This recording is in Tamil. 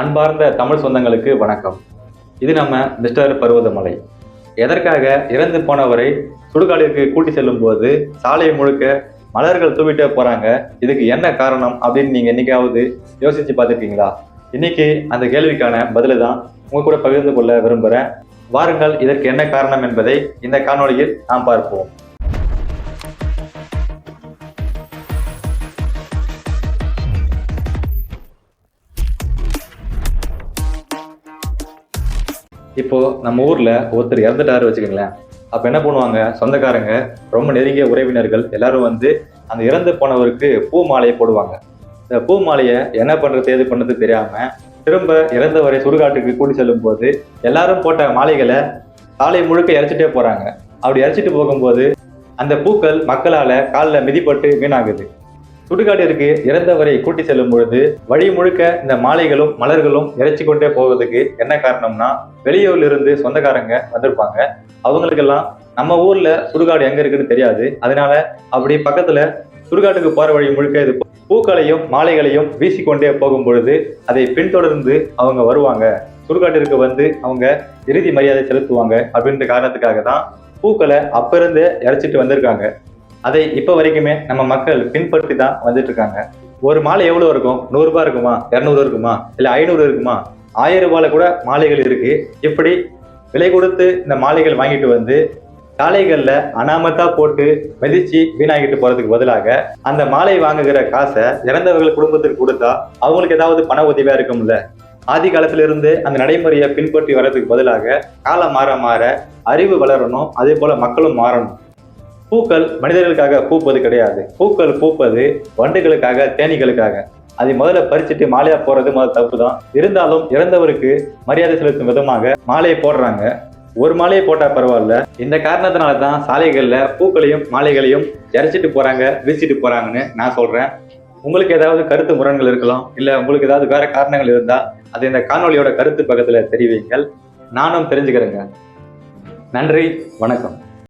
அன்பார்ந்த தமிழ் சொந்தங்களுக்கு வணக்கம். இது நம்ம மிஸ்டர் பருவதமலை. எதற்காக இறந்து போனவரை சுடுகாட்டிற்கு கூட்டி செல்லும் போது சாலை முழுக்க மலர்கள் தூவிட்டே போறாங்க? இதுக்கு என்ன காரணம் அப்படின்னு நீங்க என்னைக்காவது யோசிச்சு பார்த்துருக்கீங்களா? இன்னைக்கு அந்த கேள்விக்கான பதில தான் உங்க கூட பகிர்ந்து கொள்ள விரும்புகிறேன். வாருங்கள், இதற்கு என்ன காரணம் என்பதை இந்த காணொளியில் நாம் பார்ப்போம். இப்போ நம்ம ஊர்ல ஒருத்தர் இறந்துட்டாரு வச்சுக்கோங்களேன். அப்ப என்ன பண்ணுவாங்க, சொந்தக்காரங்க, ரொம்ப நெருங்கிய உறவினர்கள் எல்லாரும் வந்து அந்த இறந்து போனவருக்கு பூ மாலையை போடுவாங்க. இந்த பூ மாலையை என்ன பண்றது ஏது பண்றது தெரியாம திரும்ப இறந்தவரை சுடுகாட்டுக்கு கூட்டி செல்லும் போது எல்லாரும் போட்ட மாலைகளை சாலை முழுக்க இறைச்சிட்டே போறாங்க. அப்படி இறைச்சிட்டு போகும்போது அந்த பூக்கள் மக்களால காலில் மிதிப்பட்டு வீணாகுது. சுடுகாட்டிற்கு இறந்தவரை கூட்டி செல்லும் பொழுது வழி முழுக்க இந்த மாலைகளும் மலர்களும் இறைச்சி கொண்டே போவதுக்கு என்ன காரணம்னா, வெளியூர்ல இருந்து சொந்தக்காரங்க வந்திருப்பாங்க. அவங்களுக்கெல்லாம் நம்ம ஊர்ல சுடுகாடு எங்க இருக்குன்னு தெரியாது. அதனால அப்படி பக்கத்துல சுடுகாட்டுக்கு போற வழி முழுக்க இது பூக்களையும் மாலைகளையும் வீசிக்கொண்டே போகும் பொழுது அதை பின்தொடர்ந்து அவங்க வருவாங்க. சுடுகாட்டிற்கு வந்து அவங்க இறுதி மரியாதை செலுத்துவாங்க அப்படின்ற காரணத்துக்காக தான் பூக்களை அப்ப இருந்து இறைச்சிட்டு வந்திருக்காங்க. அதை இப்ப வரைக்குமே நம்ம மக்கள் பின்பற்றி தான் வந்துட்டு இருக்காங்க. ஒரு மாலை எவ்வளவு இருக்கும்? 100 ரூபாய் இருக்குமா? 200 இருக்குமா? இல்ல 500 இருக்குமா? 1000 ரூபாயில கூட மாலைகள் இருக்கு. இப்படி விலை கொடுத்து இந்த மாலைகள் வாங்கிட்டு வந்து சாலைகள்ல அனாமத்தா போட்டு மிதிச்சு வீணாகிட்டு போறதுக்கு பதிலாக அந்த மாலை வாங்குகிற காசை இறந்தவர்கள் குடும்பத்திற்கு கொடுத்தா அவங்களுக்கு ஏதாவது பண உதவியா இருக்கும்ல. ஆதி காலத்துல இருந்து அந்த நடைமுறையை பின்பற்றி வர்றதுக்கு பதிலாக காலம் மாற மாற அறிவு வளரணும், அதே போல மக்களும் மாறணும். பூக்கள் மனிதர்களுக்காக பூப்பது கிடையாது. பூக்கள் பூப்பது வண்டுகளுக்காக, தேனீகளுக்காக. அதை முதல்ல பறிச்சுட்டு மாலையா போறது முதல்ல தப்பு தான். இருந்தாலும் இறந்தவருக்கு மரியாதை செலுத்தும் விதமாக மாலையை போடுறாங்க. ஒரு மாலையை போட்டா பரவாயில்ல. இந்த காரணத்தினால தான் சாலைகள்ல பூக்களையும் மாலைகளையும் இறைச்சிட்டு போறாங்க, வீசிட்டு போறாங்கன்னு நான் சொல்றேன். உங்களுக்கு ஏதாவது கருத்து முரண்கள் இருக்கலாம், இல்ல உங்களுக்கு ஏதாவது வேற காரணங்கள் இருந்தா அது இந்த காணொலியோட கருத்து பக்கத்துல தெரிவிங்கள். நானும் தெரிஞ்சுக்கிறேங்க. நன்றி, வணக்கம்.